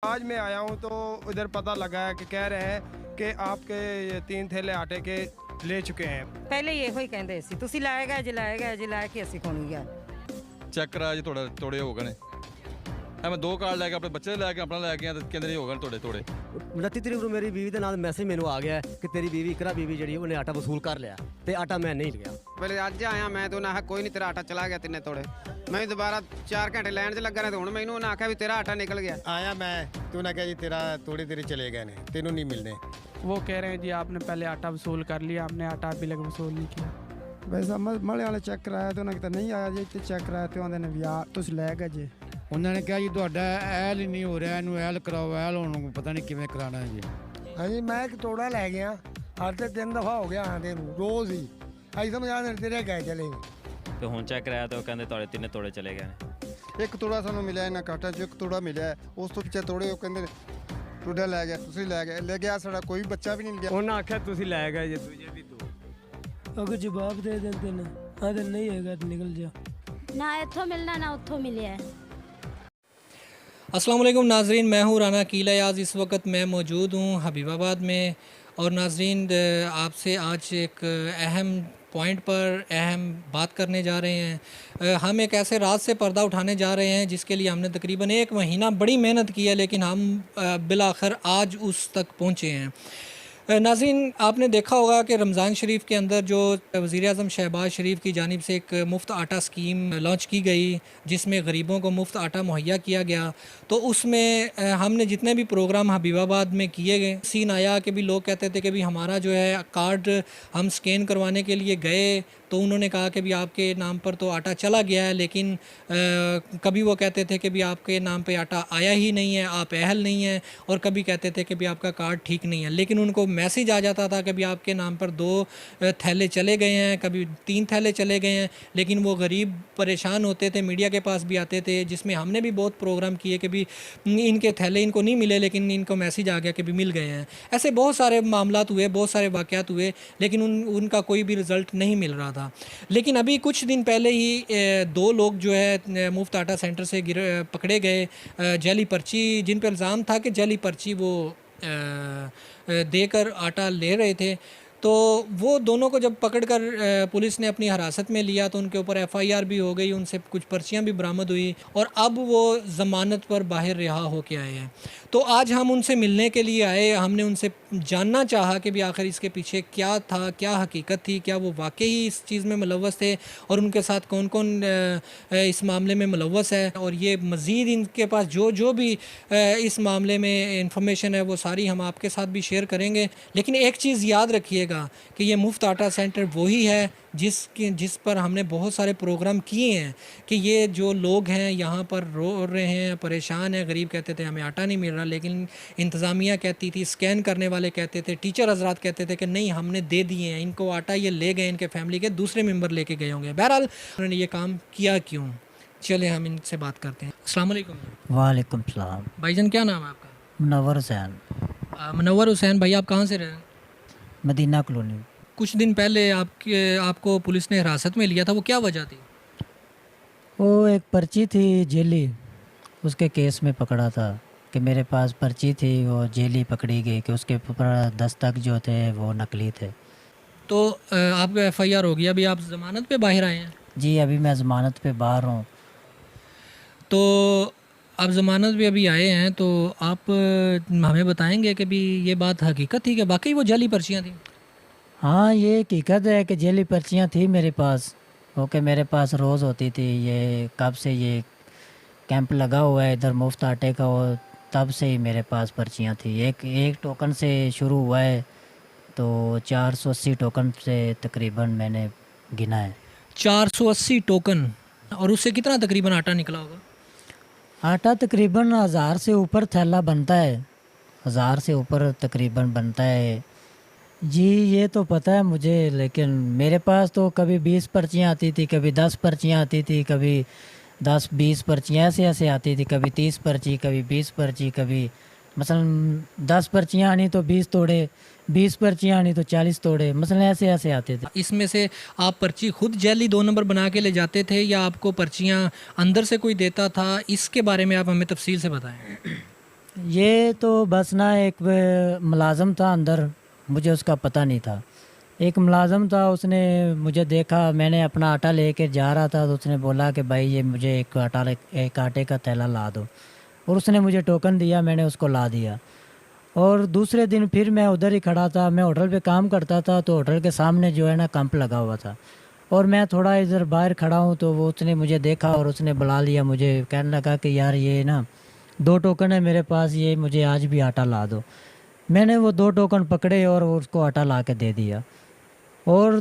आज मैं आया हूँ तो इधर पता लगा है कि कह रहे हैं कि आपके ये 3 थैले आटे के ले चुके हैं। ਪਹਿਲੇ ਇਹੋ ਹੀ ਕਹਿੰਦੇ ਸੀ ਤੁਸੀਂ ਲਾਏਗਾ ਜਲਾਏਗਾ ਜਲਾ ਕੇ ਅਸੀਂ ਕੋਣੀ ਗਿਆ ਚੈੱਕ ਕਰਾਇਆ ਜੀ ਤੁਹਾਡਾ ਤੋੜੇ ਹੋ ਗਏ ਨੇ ਮੈਂ 2 ਕਾਰਡ ਲੈ ਕੇ ਆਪਣੇ ਬੱਚੇ ਦੇ ਲੈ ਕੇ ਆਪਣਾ ਲੈ ਕੇ ਆ ਤੇ ਕਹਿੰਦੇ ਨਹੀਂ ਹੋ ਗਏ ਨੇ ਤੋੜੇ 29 ਤਰੀਕ ਨੂੰ ਮੇਰੀ ਬੀਵੀ ਦੇ ਨਾਲ ਮੈਸੇਜ ਮੈਨੂੰ ਆ ਗਿਆ ਕਿ ਤੇਰੀ ਬੀਵੀ ਇਕਰਾ ਬੀਵੀ ਜਿਹੜੀ ਉਹਨੇ ਆਟਾ ਵਸੂਲ ਕਰ ਲਿਆ ਤੇ ਆਟਾ ਮੈਂ ਨਹੀਂ ਲਿਆ। पहले अज आया मैं तो उन्हें कोई नहीं तेरा आटा चला गया तिन्ने तोड़े मैं दोबारा 4 घंटे लैन च लगा रहा तो हूँ मैंने उन्हें आख्या भी तेरा आटा निकल गया आया मैं तो उन्हें कहा जी तेरा थोड़ी देर चले गए ने तेनों नहीं मिलने। वो कह रहे हैं जी आपने पहले आटा वसूल कर लिया, आपने आटा अभी लग वसूल नहीं किया। वैसा मले वाले चेक कराया तो उन्हें नहीं आया जी चेक कराया तो आंदे ने भी तुम लै गए जी। ਉਹਨਾਂ ਨੇ ਕਿਹਾ ਜੀ ਤੁਹਾਡਾ ਐਲ ਹੀ ਨਹੀਂ ਹੋ ਰਿਹਾ, ਇਹਨੂੰ ਐਲ ਕਰਾਓ, ਐਲ ਹੁਣ ਪਤਾ ਨਹੀਂ ਕਿਵੇਂ ਕਰਾਣਾ ਹੈ ਜੀ। ਹਾਂਜੀ ਮੈਂ ਇੱਕ ਤੋੜਾ ਲੈ ਗਿਆ ਹਰ ਤੇ 3 ਦਫਾ ਹੋ ਗਿਆ ਆਂਦੇ ਨੂੰ ਰੋਜ਼ ਹੀ ਅਸੀਂ ਸਮਝ ਆਉਂਦੇ ਤੇਰੇ ਗਏ ਚਲੇ ਤੇ ਹੁਣ ਚੈੱਕ ਕਰਾਇਆ ਤਾਂ ਉਹ ਕਹਿੰਦੇ ਤੁਹਾਡੇ 3 ਤੋੜੇ ਚਲੇ ਗਏ ਨੇ। ਇੱਕ ਤੋੜਾ ਸਾਨੂੰ ਮਿਲਿਆ ਇਹਨਾਂ ਕਾਟਾ 'ਚ ਇੱਕ ਤੋੜਾ ਮਿਲਿਆ ਉਸ ਤੋਂ ਪਿੱਛੇ ਤੋੜੇ ਉਹ ਕਹਿੰਦੇ ਟੁੱਡਾ ਲੈ ਗਿਆ ਤੁਸੀਂ ਲੈ ਗਿਆ ਸਾਡਾ ਕੋਈ ਬੱਚਾ ਵੀ ਨਹੀਂ ਲਿਆ। ਉਹਨਾਂ ਆਖਿਆ ਤੁਸੀਂ ਲੈ ਗਏ ਜੇ ਦੂਜੇ ਵੀ ਦੋ ਅਗਰ ਜਵਾਬ ਦੇ ਦਿੰਦੇ ਨੇ ਆਦੇ ਨਹੀਂ ਹੈਗਾ ਨਿਕਲ ਜਾ ना इत्थों मिलना ना उत्थों मिले। अस्सलाम वालेकुम नाजरीन, मैं हूँ राना कीलायाज। इस वक्त मैं मौजूद हूँ हबीबाबाद में और नाजरीन आपसे आज एक अहम पॉइंट पर अहम बात करने जा रहे हैं। हम एक ऐसे राज से पर्दा उठाने जा रहे हैं जिसके लिए हमने तकरीबन 1 महीना बड़ी मेहनत की है, लेकिन हम बिलाखिर आज उस तक पहुँचे हैं। नाज़रीन आपने देखा होगा कि रमज़ान शरीफ के अंदर जो वज़ीर आज़म शहबाज शरीफ की जानिब से एक मुफ्त आटा स्कीम लॉन्च की गई जिसमें गरीबों को मुफ्त आटा मुहैया किया गया, तो उसमें हमने जितने भी प्रोग्राम हबीबाबाद में किए गए सीन आया कि भी लोग कहते थे कि भी हमारा जो है कार्ड हम स्कैन करवाने के लिए गए तो उन्होंने कहा कि भी आपके नाम पर तो आटा चला गया है, लेकिन कभी वो कहते थे कि भी आपके नाम पे आटा आया ही नहीं है, आप अहल नहीं हैं, और कभी कहते थे कि भी आपका कार्ड ठीक नहीं है। लेकिन उनको मैसेज आ जाता था कि भी आपके नाम पर 2 थैले चले गए हैं, कभी 3 थैले चले गए हैं, लेकिन वो गरीब परेशान होते थे, मीडिया के पास भी आते थे, जिसमें हमने भी बहुत प्रोग्राम किए कि भी इनके थैले इनको नहीं मिले, लेकिन इनको मैसेज आ गया कि भी मिल गए हैं। ऐसे बहुत सारे मामलात हुए, बहुत सारे वाक़यात हुए, लेकिन उनका कोई भी रिज़ल्ट नहीं मिल रहा था। लेकिन अभी कुछ दिन पहले ही 2 लोग जो है मुफ्त आटा सेंटर से पकड़े गए जाली पर्ची, जिन पर इल्ज़ाम था कि जाली पर्ची वो देकर आटा ले रहे थे। तो वो दोनों को जब पकड़कर पुलिस ने अपनी हिरासत में लिया तो उनके ऊपर FIR भी हो गई, उनसे कुछ पर्चियाँ भी बरामद हुई और अब वो ज़मानत पर बाहर रिहा होके आए हैं। तो आज हम उनसे मिलने के लिए आए, हमने उनसे जानना चाहा कि भी आखिर इसके पीछे क्या था, क्या हकीकत थी, क्या वो वाकई इस चीज़ में मुलव्वस थे और उनके साथ कौन कौन इस मामले में मुलव्वस है, और ये मज़ीद इनके पास जो भी इस मामले में इंफॉर्मेशन है वो सारी हम आपके साथ भी शेयर करेंगे। लेकिन एक चीज़ याद रखिएगा कि ये मुफ्त आटा सेंटर वही है जिस पर हमने बहुत सारे प्रोग्राम किए हैं कि ये जो लोग हैं यहाँ पर रो रहे हैं, परेशान हैं, गरीब कहते थे हमें आटा नहीं मिल रहा, लेकिन इंतज़ामिया कहती थी, स्कैन करने वाले कहते थे, टीचर हजरात कहते थे कि नहीं हमने दे दिए हैं इनको आटा, ये ले गए, इनके फैमिली के दूसरे मेंबर लेके गए होंगे। बहरहाल उन्होंने ये काम किया क्यों, चले हम इनसे बात करते हैं। अस्सलाम वालेकुम। वालेकुम सलाम। भाईजान क्या नाम है आपका? मुनव्वर हुसैन। मुनव्वर हुसैन भाई, आप कहाँ से रहे? मदीना कॉलोनी। कुछ दिन पहले आपको पुलिस ने हिरासत में लिया था, वो क्या वजह थी? वो एक पर्ची थी जेली, उसके केस में पकड़ा था कि मेरे पास पर्ची थी, वो जेली पकड़ी गई कि उसके ऊपर दस्तक जो थे वो नकली थे। तो आपका FIR हो गया, अभी आप ज़मानत पे बाहर आए हैं? जी अभी मैं ज़मानत पे बाहर हूँ। तो आप ज़मानत पे अभी आए हैं, तो आप हमें बताएंगे कि भी ये बात हकीकत थी कि वाकई वो जाली पर्चियाँ थी? हाँ ये हकीकत है कि जेली पर्चियाँ थी मेरे पास, वो कि मेरे पास रोज़ होती थी। ये कब से ये कैंप लगा हुआ है इधर मुफ्त आटे का, वो तब से ही मेरे पास पर्चियाँ थी। एक टोकन से शुरू हुआ है तो 480 टोकन से तकरीबन मैंने गिना है। 480 टोकन, और उससे कितना तकरीबन आटा निकला होगा? आटा तकरीबन 1000 से ऊपर थैला बनता है, 1000 से ऊपर तकरीबन बनता है। जी ये तो पता है मुझे, लेकिन मेरे पास तो कभी 20 पर्चियाँ आती थी, कभी 10 पर्चियाँ आती थी, कभी 10-20 पर्चियाँ ऐसे आती थी, कभी 30 पर्ची, कभी 20 पर्ची, कभी मसलन 10 पर्चियाँ आनी तो 20 तोड़े, 20 पर्चियाँ आनी तो 40 तोड़े, मसलन ऐसे आते थे। इसमें से आप पर्ची खुद जेली 2 नंबर बना के ले जाते थे या आपको पर्चियाँ अंदर से कोई देता था? इसके बारे में आप हमें तफसील से बताएं। ये तो बस ना एक मुलाजम था अंदर, मुझे उसका पता नहीं था। एक मुलाजम था, उसने मुझे देखा, मैंने अपना आटा लेके जा रहा था तो उसने बोला कि भाई ये मुझे एक आटे का थैला ला दो, और उसने मुझे टोकन दिया, मैंने उसको ला दिया। और दूसरे दिन फिर मैं उधर ही खड़ा था, मैं होटल पे काम करता था, तो होटल के सामने जो है ना कैंप लगा हुआ था, और मैं थोड़ा इधर बाहर खड़ा हूँ, तो वो उसने मुझे देखा और उसने बुला लिया मुझे, कहने लगा कि यार ये ना 2 टोकन है मेरे पास, ये मुझे आज भी आटा ला दो। मैंने वो 2 टोकन पकड़े और उसको आटा ला के दे दिया। और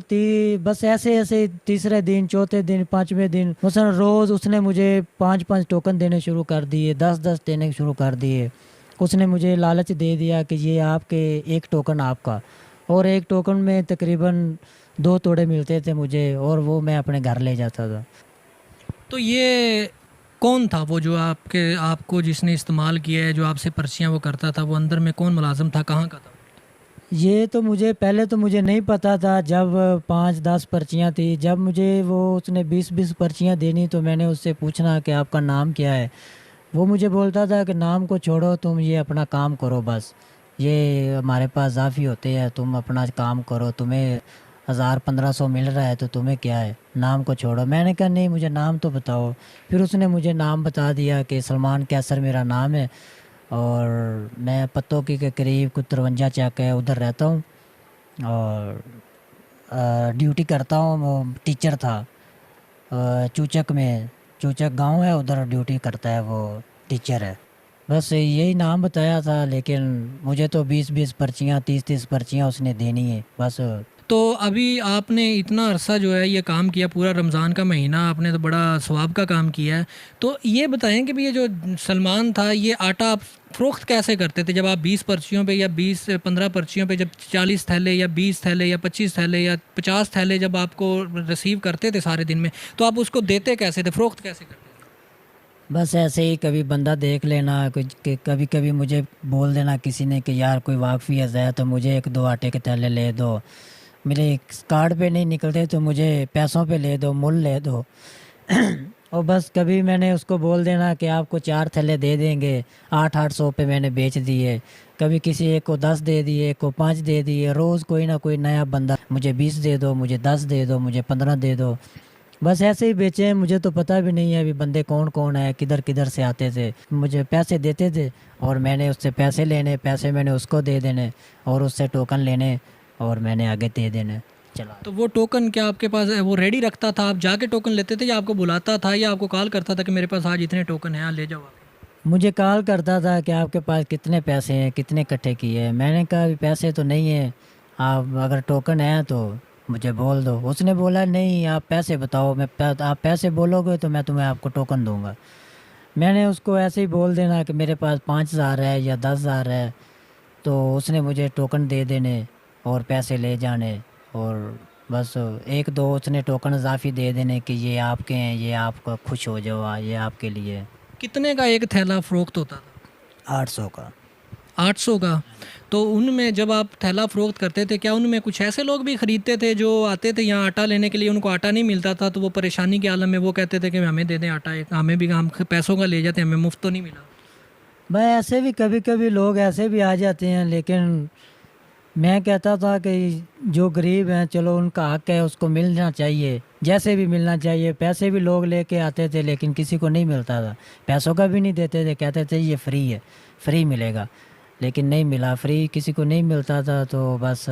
बस ऐसे ऐसे तीसरे दिन, चौथे दिन, 5वें दिन मसलन रोज़ उसने मुझे 5-5 टोकन देने शुरू कर दिए, 10-10 देने शुरू कर दिए। उसने मुझे लालच दे दिया कि ये आपके 1 टोकन आपका, और 1 टोकन में तकरीबन 2 तोड़े मिलते थे मुझे, और वो मैं अपने घर ले जाता था। तो ये कौन था वो जो आपको जिसने इस्तेमाल किया है, जो आपसे पर्चियाँ वो करता था, वो अंदर में कौन मुलाजिम था, कहाँ का था? ये तो मुझे पहले तो मुझे नहीं पता था, जब 5-10 पर्चियाँ थी, जब मुझे वो उसने 20-20 पर्चियाँ देनी, तो मैंने उससे पूछना कि आपका नाम क्या है। वो मुझे बोलता था कि नाम को छोड़ो, तुम ये अपना काम करो, बस ये हमारे पास ज़ाफ़ी होते हैं, तुम अपना काम करो, तुम्हें 1000-1500 मिल रहा है तो तुम्हें क्या है, नाम को छोड़ो। मैंने कहा नहीं, मुझे नाम तो बताओ। फिर उसने मुझे नाम बता दिया कि सलमान कैसर मेरा नाम है, और मैं पत्तों की के करीब कुछ 53 चक है उधर रहता हूँ, और ड्यूटी करता हूँ। वो टीचर था चूचक में, चूचक गांव है, उधर ड्यूटी करता है, वो टीचर है। बस यही नाम बताया था, लेकिन मुझे तो 20-20 पर्चियाँ, 30-30 पर्चियाँ उसने देनी है बस। तो अभी आपने इतना अरसा जो है ये काम किया, पूरा रमज़ान का महीना आपने तो बड़ा सवाब का काम किया है। तो ये बताएं कि भी ये जो सलमान था, ये आटा आप फ़रोख्त कैसे करते थे? जब आप 20 पर्चियों पे या 20-15 पर्चियों पे जब 40 थैले या 20 थैले या 25 थैले या 50 थैले जब आपको रिसीव करते थे सारे दिन में, तो आप उसको देते कैसे थे, फ़रोख्त कैसे करते थे? बस ऐसे ही कभी बंदा देख लेना, कुछ कभी कभी मुझे बोल देना किसी ने कि यार कोई वाकफ़ी है तो मुझे 1-2 आटे के थैले ले दो, मेरे कार्ड पे नहीं निकलते तो मुझे पैसों पे ले दो, मुल ले दो। और बस कभी मैंने उसको बोल देना कि आपको 4 थैले दे देंगे, 800 पे मैंने बेच दिए। कभी किसी एक को 10 दे दिए, एक को 5 दे दिए। रोज़ कोई ना कोई नया बंदा मुझे 20 दे दो, मुझे 10 दे दो, मुझे 15 दे दो। बस ऐसे ही बेचे हैं। मुझे तो पता भी नहीं है अभी बंदे कौन कौन है, किधर किधर से आते थे। मुझे पैसे देते थे और मैंने उससे पैसे लेने, पैसे मैंने उसको दे देने और उससे टोकन लेने और मैंने आगे दे देने। चला। तो वो टोकन क्या आपके पास वो रेडी रखता था, आप जाके टोकन लेते थे या आपको बुलाता था या आपको कॉल करता था कि मेरे पास आज इतने टोकन हैं, ले जाओ? मुझे कॉल करता था कि आपके पास कितने पैसे हैं, कितने इकट्ठे किए हैं। मैंने कहा अभी पैसे तो नहीं है, आप अगर टोकन है तो मुझे बोल दो। उसने बोला नहीं, आप पैसे बताओ, आप पैसे बोलोगे तो मैं तुम्हें आपको टोकन दूंगा। मैंने उसको ऐसे ही बोल देना कि मेरे पास 5000 है या 10,000 है, तो उसने मुझे टोकन दे देने और पैसे ले जाने। और बस 1-2 उसने टोकन इजाफी दे देने कि ये आपके हैं, ये आपको खुश हो जाओ, ये आपके लिए। कितने का एक थैला फ़रोख्त होता था? 800 का। 800 का। तो उनमें जब आप थैला फ़रोख्त करते थे, क्या उनमें कुछ ऐसे लोग भी ख़रीदते थे जो आते थे यहाँ आटा लेने के लिए, उनको आटा नहीं मिलता था तो वो परेशानी के आलम में वो कहते थे कि हमें दे दें आटा, हमें भी, हम पैसों का ले जाते हैं, हमें मुफ्त तो नहीं मिला? भाई ऐसे भी कभी कभी लोग ऐसे भी आ जाते हैं, लेकिन मैं कहता था कि जो गरीब हैं चलो उनका हक है, उसको मिलना चाहिए, जैसे भी मिलना चाहिए। पैसे भी लोग लेके आते थे लेकिन किसी को नहीं मिलता था, पैसों का भी नहीं देते थे, कहते थे ये फ्री है, फ्री मिलेगा, लेकिन नहीं मिला। फ्री किसी को नहीं मिलता था तो बस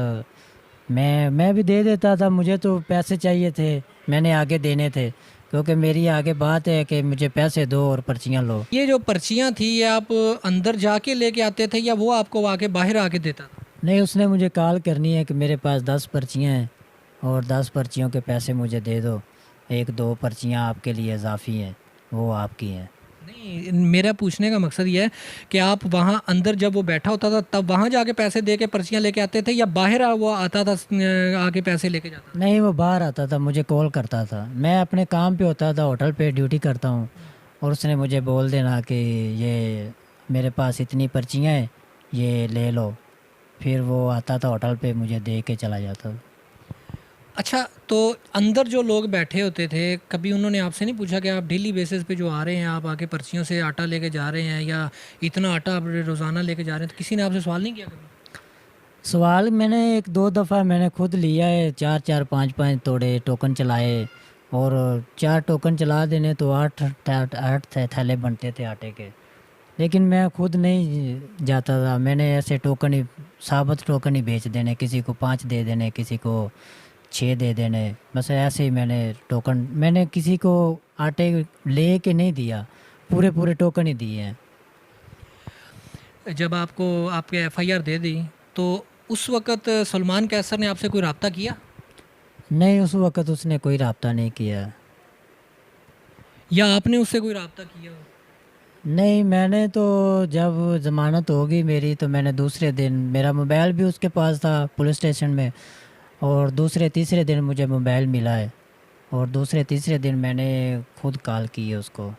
मैं भी दे देता था। मुझे तो पैसे चाहिए थे, मैंने आगे देने थे, क्योंकि मेरी आगे बात है कि मुझे पैसे दो और पर्चियाँ लो। ये जो पर्चियाँ थी ये आप अंदर जाके लेके आते थे या वो आपको आके बाहर आके देता था? नहीं, उसने मुझे कॉल करनी है कि मेरे पास 10 पर्चियाँ हैं और 10 पर्चियों के पैसे मुझे दे दो, 1-2 पर्चियाँ आपके लिए इजाफी हैं, वो आपकी हैं। नहीं, मेरा पूछने का मकसद ये है कि आप वहाँ अंदर जब वो बैठा होता था तब वहाँ जाके पैसे दे के पर्चियाँ लेके आते थे या बाहर वो आता था आके पैसे लेके जाता था? नहीं, वो बाहर आता था, मुझे कॉल करता था। मैं अपने काम पे होता था, होटल पे ड्यूटी करता हूँ, और उसने मुझे बोल देना कि ये मेरे पास इतनी पर्चियाँ हैं, ये ले लो। फिर वो आता था होटल पे, मुझे दे के चला जाता था। अच्छा, तो अंदर जो लोग बैठे होते थे, कभी उन्होंने आपसे नहीं पूछा कि आप डेली बेसिस पे जो आ रहे हैं, आप आके पर्चियों से आटा लेके जा रहे हैं या इतना आटा आप रोज़ाना लेके जा रहे हैं, तो किसी ने आपसे सवाल नहीं किया कभी? सवाल मैंने 1-2 दफ़ा मैंने खुद लिया है, 4-4 5-5 तोड़े टोकन चलाए, और 4 टोकन चला देने तो 8 थैले बनते थे आटे के। लेकिन मैं खुद नहीं जाता था, मैंने ऐसे टोकन ही, साबुत टोकन ही बेच देने, किसी को 5 दे देने, किसी को 6 दे देने, बस ऐसे ही मैंने टोकन, मैंने किसी को आटे ले के नहीं दिया, पूरे पूरे टोकन ही दिए हैं। जब आपको आपके FIR दे दी तो उस वक़्त सलमान कैसर ने आपसे कोई रब्ता किया? नहीं, उस वक़्त उसने कोई रब्ता नहीं किया। या आपने उससे कोई रब्ता किया? नहीं, मैंने तो जब ज़मानत होगी मेरी तो मैंने दूसरे दिन, मेरा मोबाइल भी उसके पास था पुलिस स्टेशन में, और दूसरे तीसरे दिन मुझे मोबाइल मिला है, और दूसरे तीसरे दिन मैंने खुद कॉल की है उसको।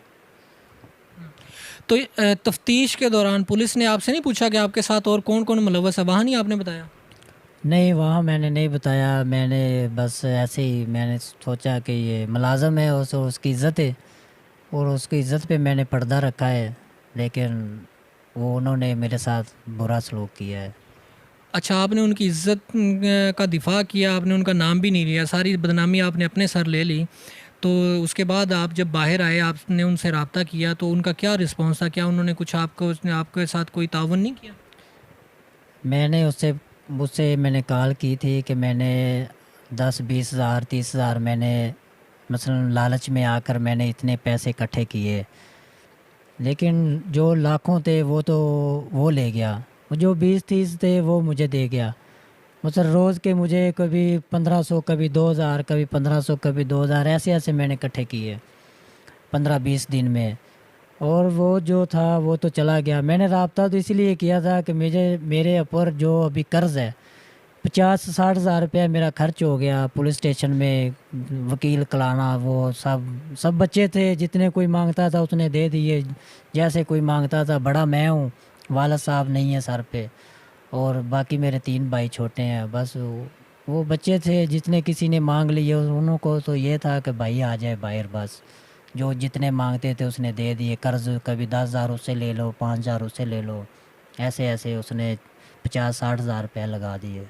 तो तफ्तीश के दौरान पुलिस ने आपसे नहीं पूछा कि आपके साथ और कौन कौन मुलव्वस है, वहाँ नहीं आपने बताया? नहीं, वहाँ मैंने नहीं बताया, मैंने बस ऐसे ही मैंने सोचा कि ये मुलाज़म है, उसकी इज़्ज़त है, और उसकी इज़्ज़त पे मैंने पर्दा रखा है, लेकिन वो उन्होंने मेरे साथ बुरा सलूक किया है। अच्छा, आपने उनकी इज़्ज़त का दिफ़ा किया, आपने उनका नाम भी नहीं लिया, सारी बदनामी आपने अपने सर ले ली। तो उसके बाद आप जब बाहर आए, आपने उनसे रब्ता किया, तो उनका क्या रिस्पॉन्स था? क्या उन्होंने कुछ उसने आपके साथ कोई ताउन नहीं किया? मैंने उससे मैंने कॉल की थी कि मैंने 10-20 हज़ार 30 हज़ार मैंने मसलन लालच में आकर मैंने इतने पैसे इकट्ठे किए, लेकिन जो लाखों थे वो ले गया, जो 20-30 थे वो मुझे दे गया। मतलब रोज़ के मुझे कभी 1500, कभी 2000, कभी 1500, कभी 2000, ऐसे मैंने इकट्ठे किए 15-20 दिन में, और वो जो था वो तो चला गया। मैंने रब्ता तो इसलिए किया था कि मेरे ऊपर जो अभी कर्ज़ है 50-60 हज़ार रुपया मेरा खर्च हो गया, पुलिस स्टेशन में वकील कलाना, वो सब बच्चे थे, जितने कोई मांगता था उसने दे दिए, जैसे कोई मांगता था। बड़ा मैं हूँ, वालिद साहब नहीं है सर पे, और बाकी मेरे 3 भाई छोटे हैं। बस वो बच्चे थे, जितने किसी ने मांग लिए उनको तो ये था कि भाई आ जाए बाहर, बस जो जितने मांगते थे उसने दे दिए। कर्ज़ कभी 10,000 उससे ले लो, 5,000 उससे ले लो, ऐसे उसने 50-60 हज़ार रुपये लगा दिए।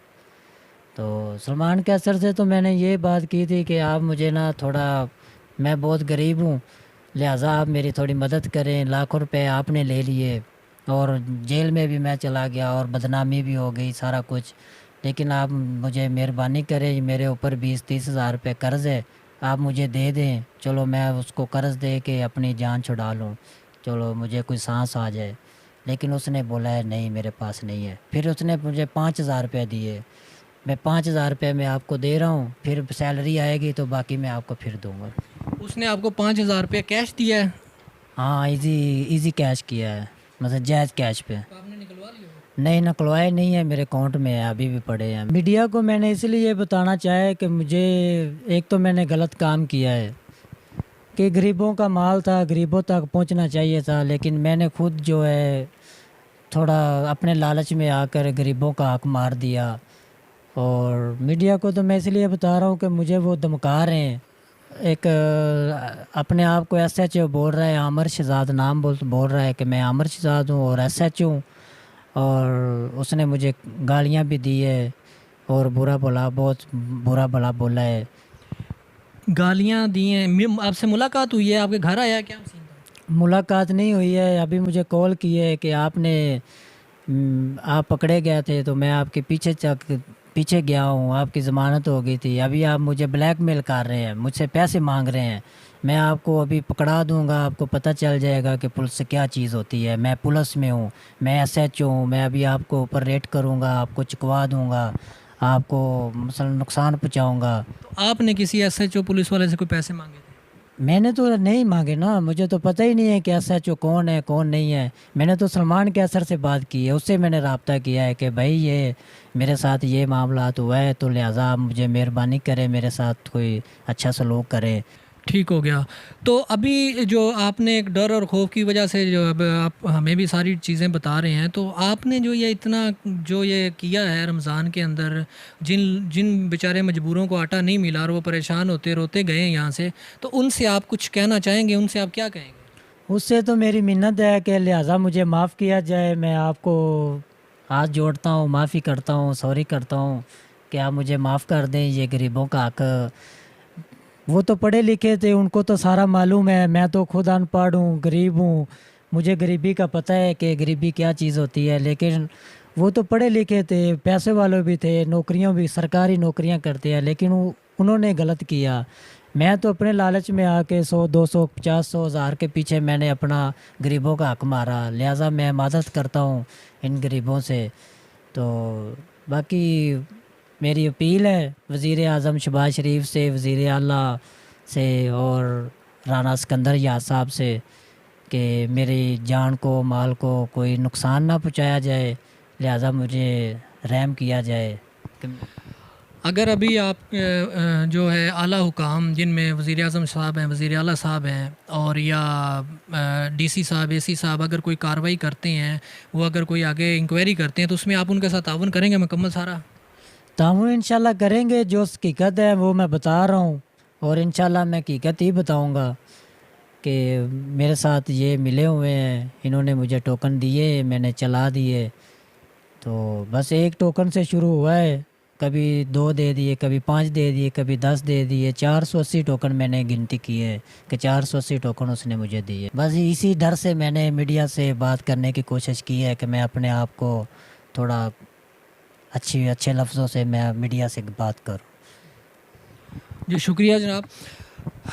तो सलमान कैसर से तो मैंने ये बात की थी कि आप मुझे ना थोड़ा, मैं बहुत गरीब हूँ, लिहाजा आप मेरी थोड़ी मदद करें। लाखों रुपए आपने ले लिए, और जेल में भी मैं चला गया, और बदनामी भी हो गई, सारा कुछ। लेकिन आप मुझे मेहरबानी करें, मेरे ऊपर 20-30 हज़ार रुपये कर्ज़ है, आप मुझे दे दें, चलो मैं उसको कर्ज़ दे के अपनी जान छुड़ा लूँ, चलो मुझे कोई सांस आ जाए। लेकिन उसने बोला है नहीं, मेरे पास नहीं है। फिर उसने मुझे 5,000 रुपये दिए, मैं 5,000 रुपये मैं आपको दे रहा हूँ, फिर सैलरी आएगी तो बाकी मैं आपको फिर दूँगा। उसने आपको 5,000 रुपये कैश दिया है? हाँ, इजी कैश किया है, मतलब जायज़ कैश पे। तो आपने निकलवा लिया? नहीं, निकलवाए नहीं है, मेरे अकाउंट में है, अभी भी पड़े हैं। मीडिया को मैंने इसलिए बताना चाहा कि मुझे, एक तो मैंने गलत काम किया है कि गरीबों का माल था, गरीबों तक पहुंचना चाहिए था, लेकिन मैंने खुद जो है थोड़ा अपने लालच में आकर गरीबों का हक मार दिया। और मीडिया को तो मैं इसलिए बता रहा हूँ कि मुझे वो धमका रहे हैं। एक अपने आप को SHO बोल रहा है, आमिर शहजाद नाम बोल रहा है कि मैं आमिर शहजाद हूँ और SHO हूँ, और उसने मुझे गालियाँ भी दी है और बहुत बुरा भला बोला है। गालियाँ दी हैं? आपसे मुलाकात हुई है? आपके घर आया? क्या सीन था? मुलाकात नहीं हुई है, अभी मुझे कॉल की है कि आप पकड़े गए थे तो मैं आपके पीछे गया हूँ, आपकी ज़मानत हो गई थी, अभी आप मुझे ब्लैकमेल कर रहे हैं, मुझसे पैसे मांग रहे हैं, मैं आपको अभी पकड़ा दूंगा, आपको पता चल जाएगा कि पुलिस क्या चीज़ होती है। मैं पुलिस में हूँ, मैं SHO हूँ, मैं अभी आपको ऊपर रेड करूँगा, आपको चुकवा दूँगा, आपको मसलन नुकसान पहुँचाऊँगा। तो आपने किसी SHO पुलिस वाले से कोई पैसे मांगे थे? मैंने तो नहीं मांगे ना, मुझे तो पता ही नहीं है कि SHO कौन है कौन नहीं है। मैंने तो सलमान कैसर से बात की है, उससे मैंने रब्ता किया है कि भाई ये मेरे साथ ये मामला हुआ है, तो लिहाजा आप मुझे मेहरबानी करें, मेरे साथ कोई अच्छा सलूक करें। ठीक हो गया। तो अभी जो आपने एक डर और खौफ की वजह से जो अब आप हमें भी सारी चीज़ें बता रहे हैं, तो आपने जो ये इतना जो ये किया है रमज़ान के अंदर, जिन जिन बेचारे मजबूरों को आटा नहीं मिला और वो परेशान होते रोते गए यहाँ से, तो उनसे आप कुछ कहना चाहेंगे? उनसे आप क्या कहेंगे? उससे तो मेरी मिन्नत है कि लिहाजा मुझे माफ़ किया जाए। मैं आपको हाथ जोड़ता हूँ, माफ़ी करता हूँ, सॉरी करता हूँ कि आप मुझे माफ़ कर दें। ये गरीबों का हक, वो तो पढ़े लिखे थे, उनको तो सारा मालूम है। मैं तो खुद अनपढ़ हूँ, गरीब हूँ, मुझे गरीबी का पता है कि गरीबी क्या चीज़ होती है। लेकिन वो तो पढ़े लिखे थे, पैसे वाले भी थे, नौकरियाँ भी सरकारी नौकरियाँ करते हैं, लेकिन उन्होंने गलत किया। मैं तो अपने लालच में आके 100, 200, 50, 100, 1000 के पीछे मैंने अपना गरीबों का हक मारा। लिहाजा मैं मदद करता हूँ इन गरीबों से। तो बाकी मेरी अपील है वज़ीर आज़म शहबाज शरीफ से, वज़ीर आला से और राना सिकंदर याद साहब से कि मेरी जान को, माल को कोई नुकसान ना पहुँचाया जाए। लिहाजा मुझे रहम किया जाए। अगर अभी आप जो है आला हुकाम, जिनमें वज़ीर आज़म साहब हैं, वज़ीर आला साहब हैं, और या डीसी साहब, एसी साहब अगर कोई कार्रवाई करते हैं, वो अगर कोई आगे इंक्वायरी करते हैं, तो उसमें आप उनके साथ ताउन करेंगे मुकम्मल सारा? ताउन इंशाल्लाह करेंगे। जो हकीकत है वो मैं बता रहा हूँ, और इंशाल्लाह मैं हकीकत ही बताऊँगा कि मेरे साथ ये मिले हुए हैं, इन्होंने मुझे टोकन दिए, मैंने चला दिए। तो बस एक टोकन से शुरू हुआ है, कभी 2 दे दिए, कभी 5 दे दिए, कभी 10 दे दिए। 480 टोकन मैंने गिनती की है कि 480 टोकन उसने मुझे दिए। बस इसी डर से मैंने मीडिया से बात करने की कोशिश की है कि मैं अपने आप को थोड़ा अच्छे लफ्ज़ों से मैं मीडिया से बात करूं। जी शुक्रिया जनाब।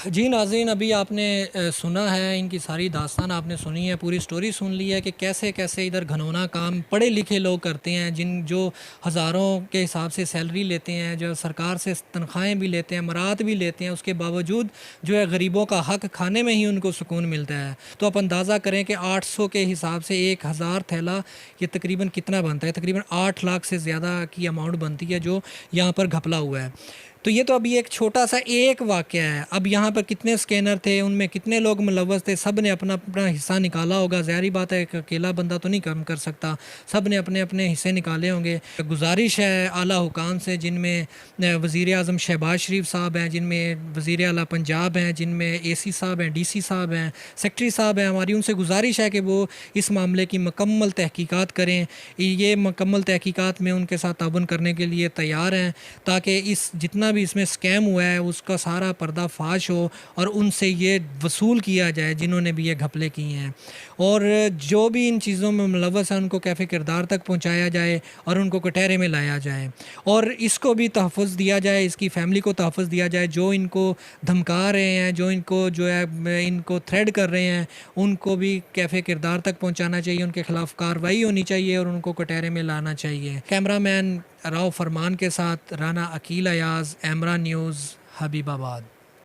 जी नाज़रीन, अभी आपने सुना है, इनकी सारी दास्तान आपने सुनी है, पूरी स्टोरी सुन ली है कि कैसे कैसे इधर घनौना काम पढ़े लिखे लोग करते हैं, जो हज़ारों के हिसाब से सैलरी लेते हैं, जो सरकार से तनख्वाहें भी लेते हैं, मरात भी लेते हैं, उसके बावजूद जो है गरीबों का हक खाने में ही उनको सुकून मिलता है। तो आप अंदाज़ा करें कि 800 के हिसाब से 1000 थैला ये तकरीबन कितना बनता है? तकरीबन 8 लाख से ज़्यादा की अमाउंट बनती है जो यहाँ पर घपला हुआ है। तो ये तो अभी एक छोटा सा एक वाक़या है। अब यहाँ पर कितने स्कैनर थे, उनमें कितने लोग मुलव्वस थे, सब ने अपना अपना हिस्सा निकाला होगा। ज़ाहिर बात है, एक अकेला बंदा तो नहीं काम कर सकता, सब ने अपने अपने हिस्से निकाले होंगे। गुजारिश है आला हुकाम से, जिनमें वज़ीर आज़म शहबाज शरीफ साहब हैं, जिनमें वज़ीर आला पंजाब हैं, जिनमें एसी साहब हैं, डीसी साहब हैं, सेक्रेटरी साहब हैं, हमारी उनसे गुजारिश है कि वो इस मामले की मुकम्मल तहकीकात करें। ये मुकम्मल तहकीकात में उनके साथ ताउन करने के लिए तैयार हैं, ताकि इस जितना भी इसमें स्कैम हुआ है उसका सारा पर्दाफाश हो और उनसे ये वसूल किया जाए जिन्होंने भी ये घपले किए हैं। और जो भी इन चीज़ों में मुलव्वस है उनको कैफ़े किरदार तक पहुंचाया जाए और उनको कटहरे में लाया जाए, और इसको भी तहफ़्फ़ुज़ दिया जाए, इसकी फ़ैमिली को तहफ़्फ़ुज़ दिया जाए। जो इनको धमका रहे हैं, जो इनको जो है इनको थ्रेड कर रहे हैं, उनको भी कैफ़े किरदार तक पहुँचाना चाहिए, उनके ख़िलाफ़ कार्रवाई होनी चाहिए और उनको कटहरे में लाना चाहिए। कैमरामैन राव फरमान के साथ राना अकील अयाज़, एमरा न्यूज़, हबीबाबाद।